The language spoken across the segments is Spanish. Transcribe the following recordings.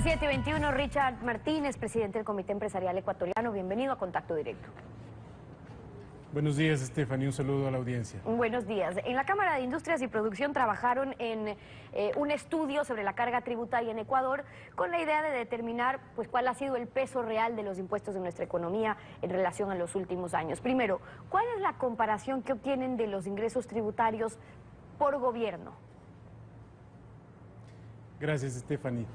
7:21, Richard Martínez, presidente del Comité Empresarial Ecuatoriano. Bienvenido a Contacto Directo. Buenos días, Stephanie. Un saludo a la audiencia. Buenos días. En la Cámara de Industrias y Producción trabajaron en un estudio sobre la carga tributaria en Ecuador con la idea de determinar cuál ha sido el peso real de los impuestos en nuestra economía en relación a los últimos años. Primero, ¿cuál es la comparación que obtienen de los ingresos tributarios por gobierno? Gracias, Stephanie.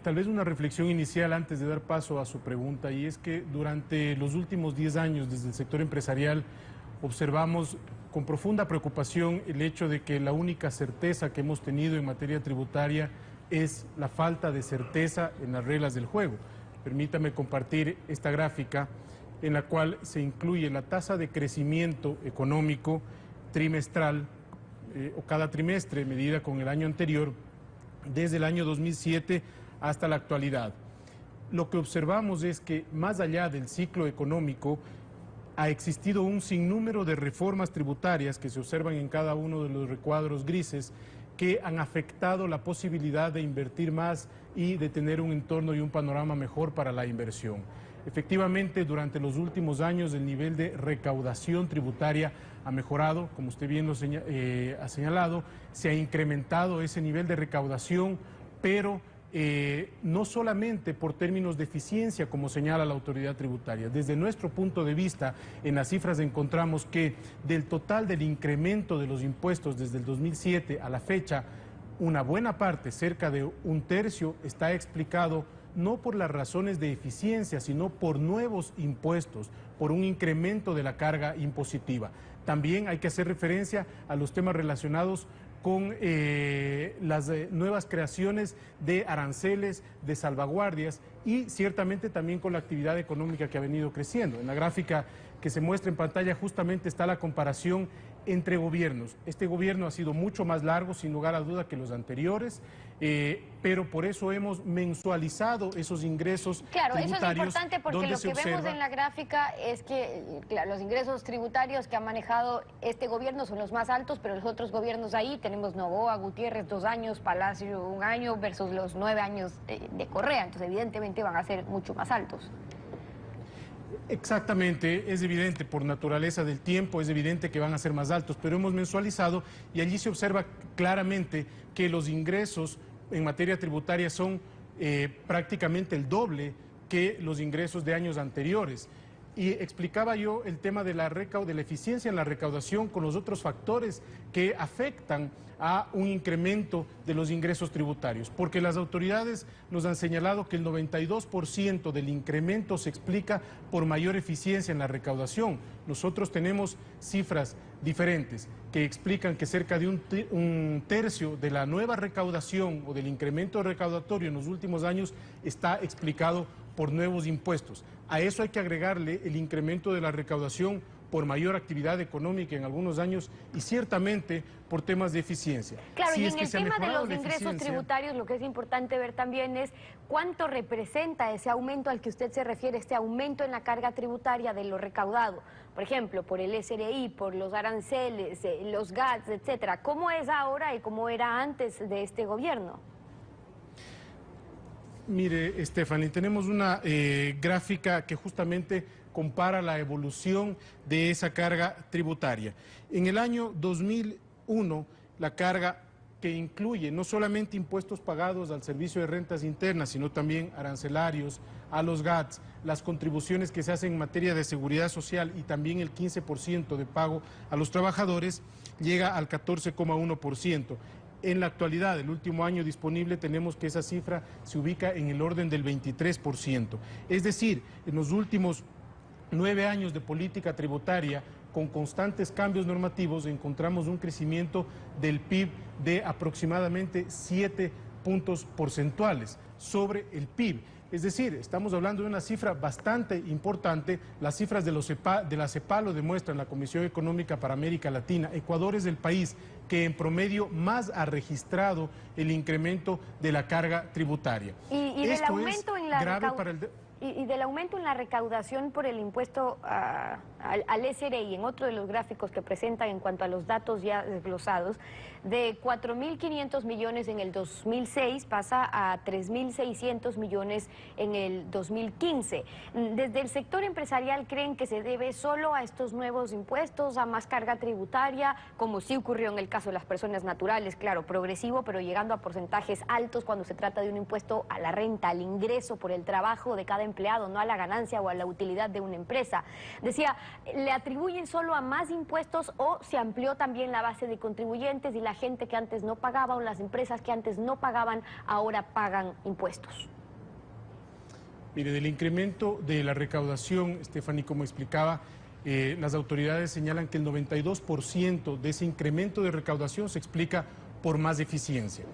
Tal vez una reflexión inicial antes de dar paso a su pregunta, y es que durante los últimos 10 años desde el sector empresarial observamos con profunda preocupación el hecho de que la única certeza que hemos tenido en materia tributaria es la falta de certeza en las reglas del juego. Permítame compartir esta gráfica en la cual se incluye la tasa de crecimiento económico trimestral o cada trimestre medida con el año anterior, desde el año 2007 hasta la actualidad. Lo que observamos es que más allá del ciclo económico ha existido un sinnúmero de reformas tributarias que se observan en cada uno de los recuadros grises que han afectado la posibilidad de invertir más y de tener un entorno y un panorama mejor para la inversión. Efectivamente, durante los últimos años el nivel de recaudación tributaria ha mejorado, como usted bien lo ha señalado, se ha incrementado ese nivel de recaudación, pero no solamente por términos de eficiencia, como señala la autoridad tributaria. Desde nuestro punto de vista, en las cifras encontramos que del total del incremento de los impuestos desde el 2007 a la fecha, una buena parte, cerca de un tercio, está explicado no por las razones de eficiencia, sino por nuevos impuestos, por un incremento de la carga impositiva. También hay que hacer referencia a los temas relacionados con las nuevas creaciones de aranceles, de salvaguardias y ciertamente también con la actividad económica que ha venido creciendo. En la gráfica que se muestra en pantalla justamente está la comparación entre gobiernos. Este gobierno ha sido mucho más largo, sin lugar a duda, que los anteriores, pero por eso hemos mensualizado esos ingresos tributarios. Claro, eso es importante porque lo que vemos en la gráfica es que los ingresos tributarios que ha manejado este gobierno son los más altos, pero los otros gobiernos ahí, tenemos Noboa, Gutiérrez 2 años, Palacio 1 año versus los 9 años de Correa, entonces evidentemente van a ser mucho más altos. Exactamente, es evidente por naturaleza del tiempo, es evidente que van a ser más altos, pero hemos mensualizado y allí se observa claramente que los ingresos en materia tributaria son prácticamente el doble que los ingresos de años anteriores. Y explicaba yo el tema de la eficiencia en la recaudación con los otros factores que afectan a un incremento de los ingresos tributarios, porque las autoridades nos han señalado que el 92% del incremento se explica por mayor eficiencia en la recaudación. Nosotros tenemos cifras diferentes que explican que cerca de un tercio de la nueva recaudación o del incremento recaudatorio en los últimos años está explicado por nuevos impuestos. A eso hay que agregarle el incremento de la recaudación por mayor actividad económica en algunos años y ciertamente por temas de eficiencia. Claro, y en el tema de los ingresos tributarios lo que es importante ver también es cuánto representa ese aumento al que usted se refiere, este aumento en la carga tributaria de lo recaudado. Por ejemplo, por el SRI, por los aranceles, los GATS, etcétera. ¿Cómo es ahora y cómo era antes de este gobierno? Mire, Stephanie, tenemos una gráfica que justamente compara la evolución de esa carga tributaria. En el año 2001, la carga que incluye no solamente impuestos pagados al Servicio de Rentas Internas, sino también arancelarios, a los GATS, las contribuciones que se hacen en materia de seguridad social y también el 15% de pago a los trabajadores, llega al 14,1%. En la actualidad, el último año disponible, tenemos que esa cifra se ubica en el orden del 23%. Es decir, en los últimos 9 años de política tributaria, con constantes cambios normativos, encontramos un crecimiento del PIB de aproximadamente 7 puntos porcentuales sobre el PIB. Es decir, estamos hablando de una cifra bastante importante. Las cifras de la CEPAL lo demuestran, la Comisión Económica para América Latina. Ecuador es el país que en promedio más ha registrado el incremento de la carga tributaria. Y del aumento en la recaudación por el impuesto al SRI, en otro de los gráficos que presentan en cuanto a los datos ya desglosados, de 4.500 millones en el 2006 pasa a 3.600 millones en el 2015. Desde el sector empresarial, ¿creen que se debe solo a estos nuevos impuestos, a más carga tributaria, como sí ocurrió en el caso de las personas naturales, claro, progresivo, pero llegando a porcentajes altos cuando se trata de un impuesto a la renta, al ingreso por el trabajo de cada empleado, no a la ganancia o a la utilidad de una empresa? Decía, ¿le atribuyen solo a más impuestos o se amplió también la base de contribuyentes y la gente que antes no pagaba o las empresas que antes no pagaban ahora pagan impuestos? Mire, del incremento de la recaudación, Stephanie, como explicaba, las autoridades señalan que el 92% de ese incremento de recaudación se explica por más eficiencia.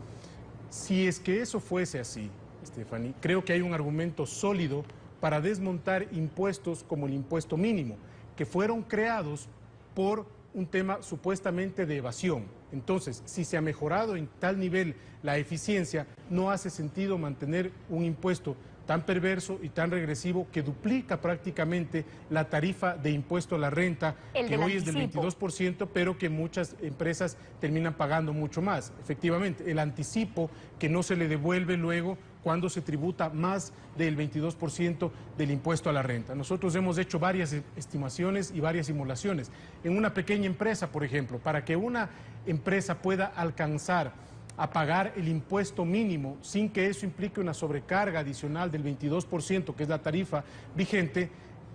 Si es que eso fuese así, Stephanie, creo que hay un argumento sólido para desmontar impuestos como el impuesto mínimo, que fueron creados por un tema supuestamente de evasión. Entonces, si se ha mejorado en tal nivel la eficiencia, no hace sentido mantener un impuesto tan perverso y tan regresivo que duplica prácticamente la tarifa de impuesto a la renta, que hoy es del 22%, pero que muchas empresas terminan pagando mucho más. Efectivamente, el anticipo que no se le devuelve luego cuando se tributa más del 22% del impuesto a la renta. Nosotros hemos hecho varias estimaciones y varias simulaciones. En una pequeña empresa, por ejemplo, para que una empresa pueda alcanzar a pagar el impuesto mínimo sin que eso implique una sobrecarga adicional del 22%, que es la tarifa vigente,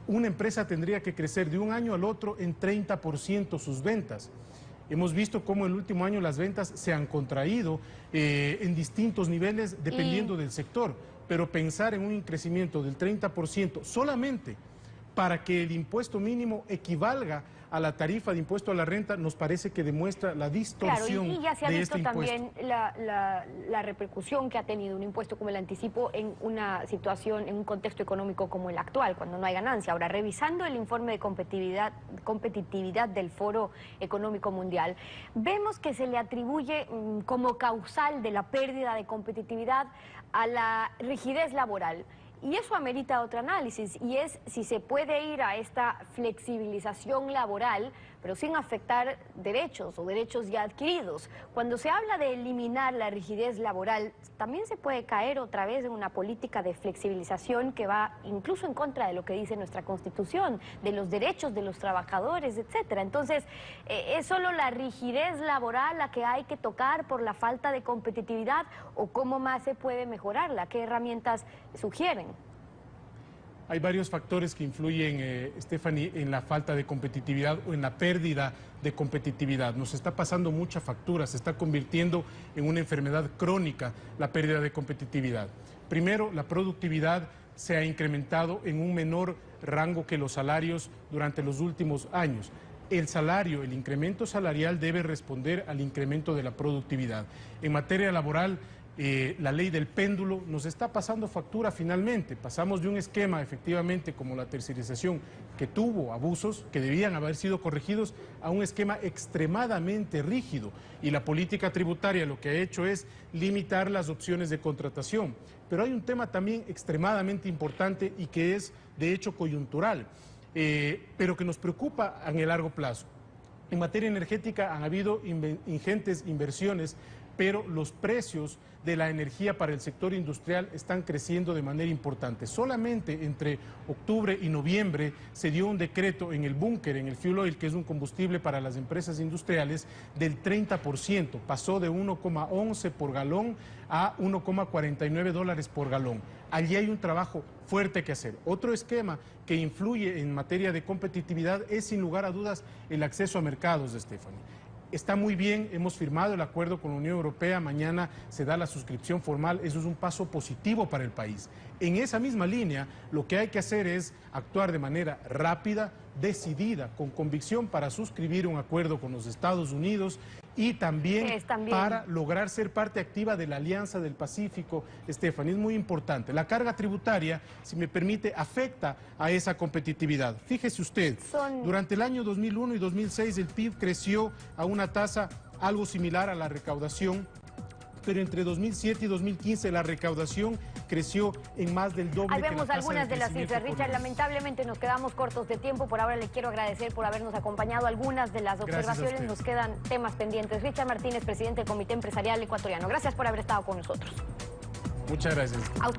una empresa tendría que crecer de un año al otro en 30% sus ventas. Hemos visto cómo en el último año las ventas se han contraído en distintos niveles dependiendo del sector, pero pensar en un crecimiento del 30% solamente para que el impuesto mínimo equivalga a la tarifa de impuesto a la renta nos parece que demuestra la distorsión de este impuesto. Claro, y ya se ha visto también la repercusión que ha tenido un impuesto como el anticipo en una situación, en un contexto económico como el actual, cuando no hay ganancia. Ahora, revisando el informe de competitividad del Foro Económico Mundial, vemos que se le atribuye como causal de la pérdida de competitividad a la rigidez laboral. Y eso amerita otro análisis, y es si se puede ir a esta flexibilización laboral, pero sin afectar derechos o derechos ya adquiridos. Cuando se habla de eliminar la rigidez laboral, también se puede caer otra vez en una política de flexibilización que va incluso en contra de lo que dice nuestra Constitución, de los derechos de los trabajadores, etcétera. Entonces, ¿es solo la rigidez laboral la que hay que tocar por la falta de competitividad o cómo más se puede mejorarla? ¿Qué herramientas sugieren? Hay varios factores que influyen, Stephanie, en la falta de competitividad o en la pérdida de competitividad. Nos está pasando mucha factura, se está convirtiendo en una enfermedad crónica la pérdida de competitividad. Primero, la productividad se ha incrementado en un menor rango que los salarios durante los últimos años. El salario, el incremento salarial debe responder al incremento de la productividad. En materia laboral, la ley del péndulo nos está pasando factura finalmente. Pasamos de un esquema, efectivamente, como la tercerización, que tuvo abusos que debían haber sido corregidos, a un esquema extremadamente rígido. Y la política tributaria lo que ha hecho es limitar las opciones de contratación. Pero hay un tema también extremadamente importante y que es, de hecho, coyuntural, pero que nos preocupa en el largo plazo. En materia energética han habido ingentes inversiones, pero los precios de la energía para el sector industrial están creciendo de manera importante. Solamente entre octubre y noviembre se dio un decreto en el búnker, en el fuel oil, que es un combustible para las empresas industriales, del 30%. Pasó de 1,11 por galón a 1,49 dólares por galón. Allí hay un trabajo fuerte que hacer. Otro esquema que influye en materia de competitividad es, sin lugar a dudas, el acceso a mercados, Stephanie. Está muy bien, hemos firmado el acuerdo con la Unión Europea, mañana se da la suscripción formal, eso es un paso positivo para el país. En esa misma línea, lo que hay que hacer es actuar de manera rápida, decidida, con convicción para suscribir un acuerdo con los Estados Unidos y también para lograr ser parte activa de la Alianza del Pacífico, Stephanie, es muy importante. La carga tributaria, si me permite, afecta a esa competitividad. Fíjese usted, durante el año 2001 y 2006 el PIB creció a una tasa algo similar a la recaudación, pero entre 2007 y 2015 la recaudación creció en más del doble. Ahí que la vemos tasa algunas de las crecimiento cifras, Richard. económico. Lamentablemente nos quedamos cortos de tiempo. Por ahora le quiero agradecer por habernos acompañado. Algunas de las Gracias a observaciones, usted. nos quedan temas pendientes. Richard Martínez, presidente del Comité Empresarial Ecuatoriano. Gracias por haber estado con nosotros. Muchas gracias. A usted.